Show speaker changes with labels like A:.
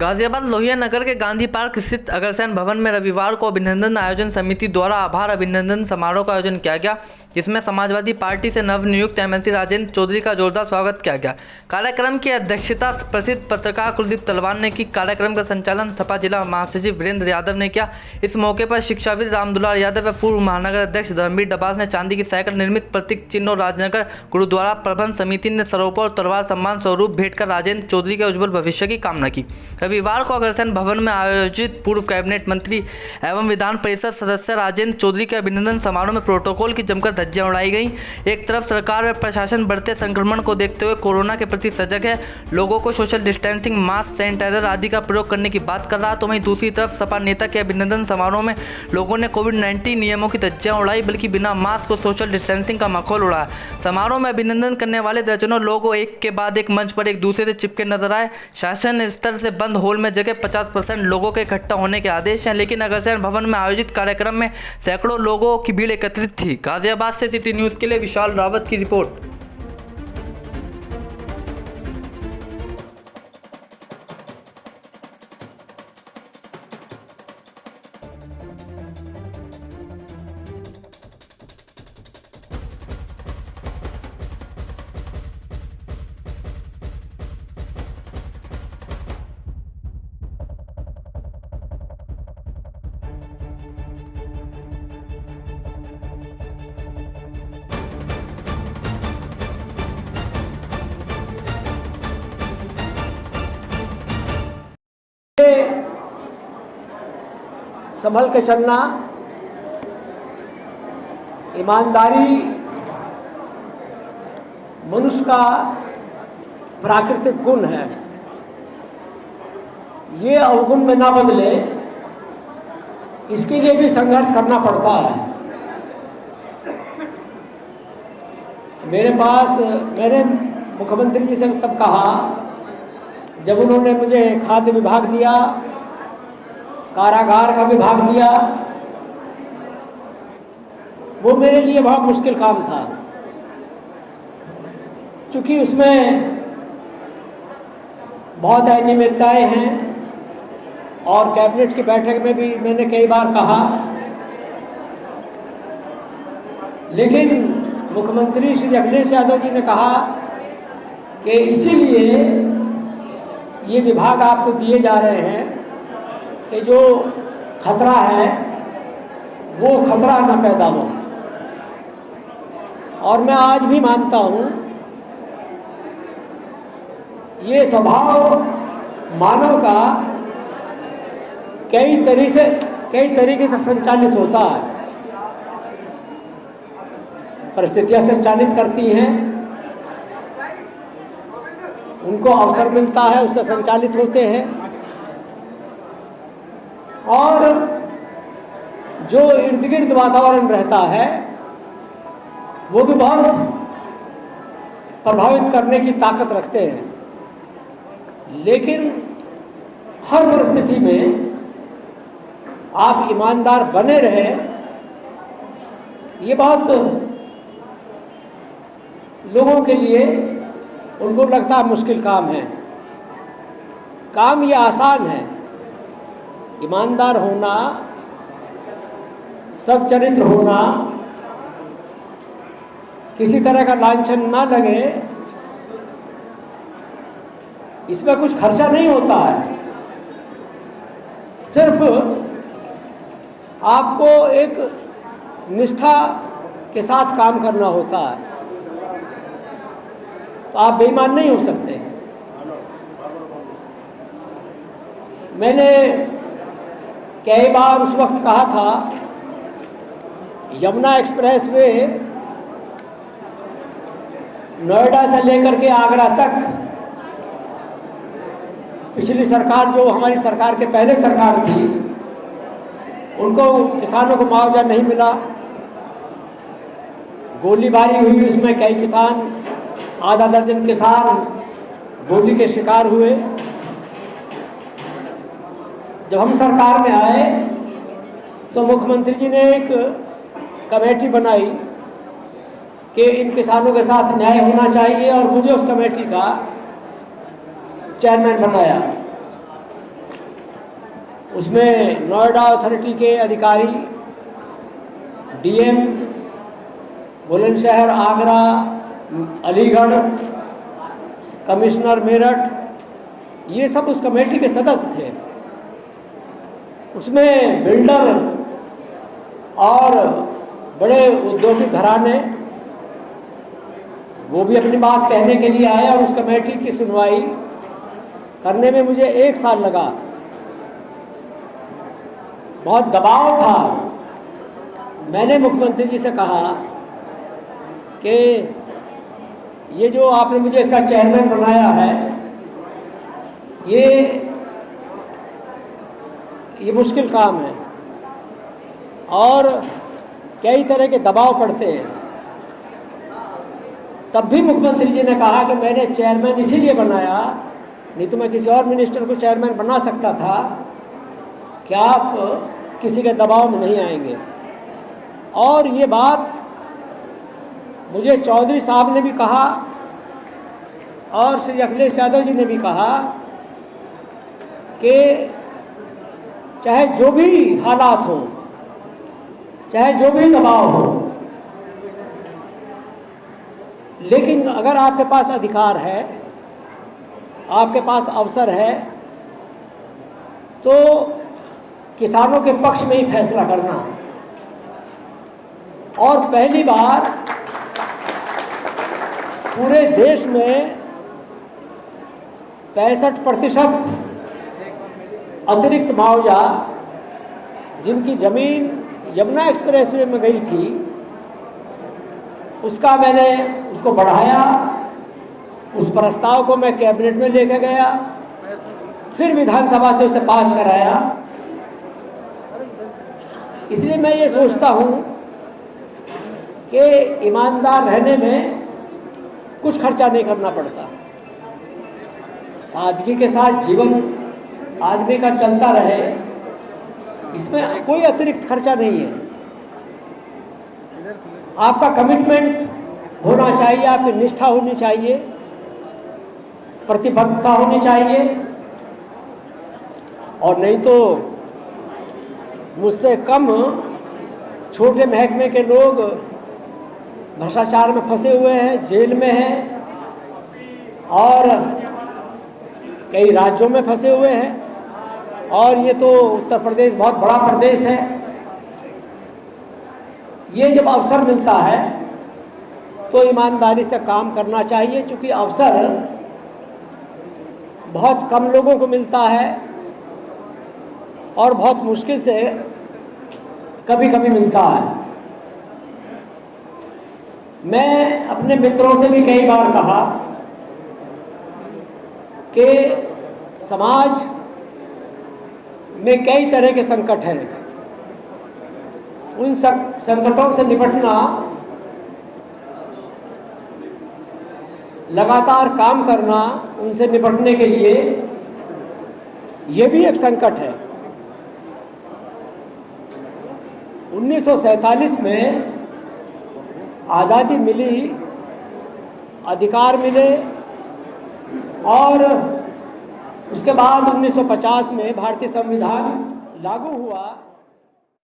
A: गाजियाबाद लोहिया नगर के गांधी पार्क स्थित अग्रसेन भवन में रविवार को अभिनंदन आयोजन समिति द्वारा आभार अभिनंदन समारोह का आयोजन किया गया, जिसमें समाजवादी पार्टी से नवनियुक्त एमएलसी राजेंद्र चौधरी का जोरदार स्वागत किया गया। कार्यक्रम की अध्यक्षता प्रसिद्ध पत्रकार कुलदीप तलवार ने की। कार्यक्रम का संचालन सपा जिला महासचिव वीरेंद्र यादव ने किया। इस मौके पर शिक्षाविद रामदुलार यादव व पूर्व महानगर अध्यक्ष धर्मवीर डबास ने चांदी की साइकिल निर्मित प्रतीक चिन्ह और राजनगर गुरुद्वारा प्रबंध समिति ने सरोपर और तलवार सम्मान स्वरूप भेंट कर राजेंद्र चौधरी के उज्जवल भविष्य की कामना की। रविवार को अग्रसेन भवन में आयोजित पूर्व कैबिनेट मंत्री एवं विधान परिषद सदस्य राजेंद्र चौधरी के अभिनंदन समारोह में प्रोटोकॉल की जमकर धज्जियां उड़ाई गई। एक तरफ सरकार व प्रशासन बढ़ते संक्रमण को देखते हुए कोरोना के प्रति सजग है, लोगों को सोशल डिस्टेंसिंग, मास्क, सैनिटाइजर आदि का प्रयोग करने की बात कर रहा, तो वहीं दूसरी तरफ सपा नेता के अभिनंदन समारोह में लोगों ने कोविड-19 नियमों की धज्जियां उड़ाई, बल्कि बिना मास्क और सोशल डिस्टेंसिंग का माहौल उड़ाया। समारोह में अभिनंदन करने वाले दर्जनों लोग एक के बाद एक मंच पर एक दूसरे से चिपके नजर आए। शासन स्तर से बंद हॉल में जगह 50% लोगों के इकट्ठा होने के आदेश हैं, लेकिन अग्रसेन भवन में आयोजित कार्यक्रम में सैकड़ों लोगों की भीड़ एकत्रित थी। गाजियाबाद से सिटी न्यूज़ के लिए विशाल रावत की रिपोर्ट।
B: संभल के चलना, ईमानदारी मनुष्य का प्राकृतिक गुण है। ये अवगुण में ना बदले, इसके लिए भी संघर्ष करना पड़ता है। मैंने मुख्यमंत्री जी से तब कहा जब उन्होंने मुझे खाद्य विभाग दिया, कारागार का विभाग दिया, वो मेरे लिए बहुत मुश्किल काम था, क्योंकि उसमें बहुत अनियमितताएं हैं। और कैबिनेट की बैठक में भी मैंने कई बार कहा, लेकिन मुख्यमंत्री श्री अखिलेश यादव जी ने कहा कि इसीलिए ये विभाग आपको दिए जा रहे हैं कि जो खतरा है वो खतरा न पैदा हो। और मैं आज भी मानता हूँ ये स्वभाव मानव का कई तरीके से संचालित होता है। परिस्थितियाँ संचालित करती हैं, उनको अवसर मिलता है, उससे संचालित होते हैं, और जो इर्द गिर्द वातावरण रहता है वो भी बहुत प्रभावित करने की ताकत रखते हैं। लेकिन हर परिस्थिति में आप ईमानदार बने रहे, ये बहुत लोगों के लिए उनको लगता है मुश्किल काम है। काम ये आसान है। ईमानदार होना, सच्चरित्र होना, किसी तरह का लांछन ना लगे, इसमें कुछ खर्चा नहीं होता है। सिर्फ आपको एक निष्ठा के साथ काम करना होता है, तो आप बेईमान नहीं हो सकते। मैंने कई बार उस वक्त कहा था, यमुना एक्सप्रेस वे नोएडा से लेकर के आगरा तक, पिछली सरकार जो हमारी सरकार के पहले सरकार थी, उनको किसानों को मुआवजा नहीं मिला, गोलीबारी हुई, उसमें कई किसान, आधा दर्जन किसान गोली के शिकार हुए। जब हम सरकार में आए तो मुख्यमंत्री जी ने एक कमेटी बनाई कि इन किसानों के साथ न्याय होना चाहिए, और मुझे उस कमेटी का चेयरमैन बनाया। उसमें नोएडा अथॉरिटी के अधिकारी, डीएम, बुलंदशहर, आगरा, अलीगढ़, कमिश्नर मेरठ, ये सब उस कमेटी के सदस्य थे। उसमें बिल्डर और बड़े औद्योगिक घराने वो भी अपनी बात कहने के लिए आए, और उस कमेटी की सुनवाई करने में मुझे 1 साल लगा। बहुत दबाव था। मैंने मुख्यमंत्री जी से कहा कि ये जो आपने मुझे इसका चेयरमैन बनाया है, ये मुश्किल काम है और कई तरह के दबाव पड़ते हैं। तब भी मुख्यमंत्री जी ने कहा कि मैंने चेयरमैन इसीलिए बनाया, नहीं तो मैं किसी और मिनिस्टर को चेयरमैन बना सकता था कि आप किसी के दबाव में नहीं आएंगे। और ये बात मुझे चौधरी साहब ने भी कहा और श्री अखिलेश यादव जी ने भी कहा कि चाहे जो भी हालात हों, चाहे जो भी दबाव हो, लेकिन अगर आपके पास अधिकार है, आपके पास अवसर है, तो किसानों के पक्ष में ही फैसला करना। और पहली बार पूरे देश में 65% अतिरिक्त मुआवजा जिनकी ज़मीन यमुना एक्सप्रेसवे में गई थी, उसका मैंने उसको बढ़ाया। उस प्रस्ताव को मैं कैबिनेट में लेकर गया, फिर विधानसभा से उसे पास कराया। इसलिए मैं ये सोचता हूँ कि ईमानदार रहने में कुछ खर्चा नहीं करना पड़ता। सादगी के साथ जीवन आदमी का चलता रहे, इसमें कोई अतिरिक्त खर्चा नहीं है। आपका कमिटमेंट होना चाहिए, आपकी निष्ठा होनी चाहिए, प्रतिबद्धता होनी चाहिए, और नहीं तो मुझसे कम छोटे महकमे के लोग भ्रष्टाचार में फंसे हुए हैं, जेल में हैं, और कई राज्यों में फंसे हुए हैं। और ये तो उत्तर प्रदेश बहुत बड़ा प्रदेश है। ये जब अवसर मिलता है तो ईमानदारी से काम करना चाहिए, क्योंकि अवसर बहुत कम लोगों को मिलता है और बहुत मुश्किल से कभी कभी मिलता है। मैं अपने मित्रों से भी कई बार कहा कि समाज में कई तरह के संकट हैं, उन संकटों से निपटना लगातार काम करना, उनसे निपटने के लिए ये भी एक संकट है। 1947 में आज़ादी मिली, अधिकार मिले, और उसके बाद 1950 में भारतीय संविधान लागू हुआ।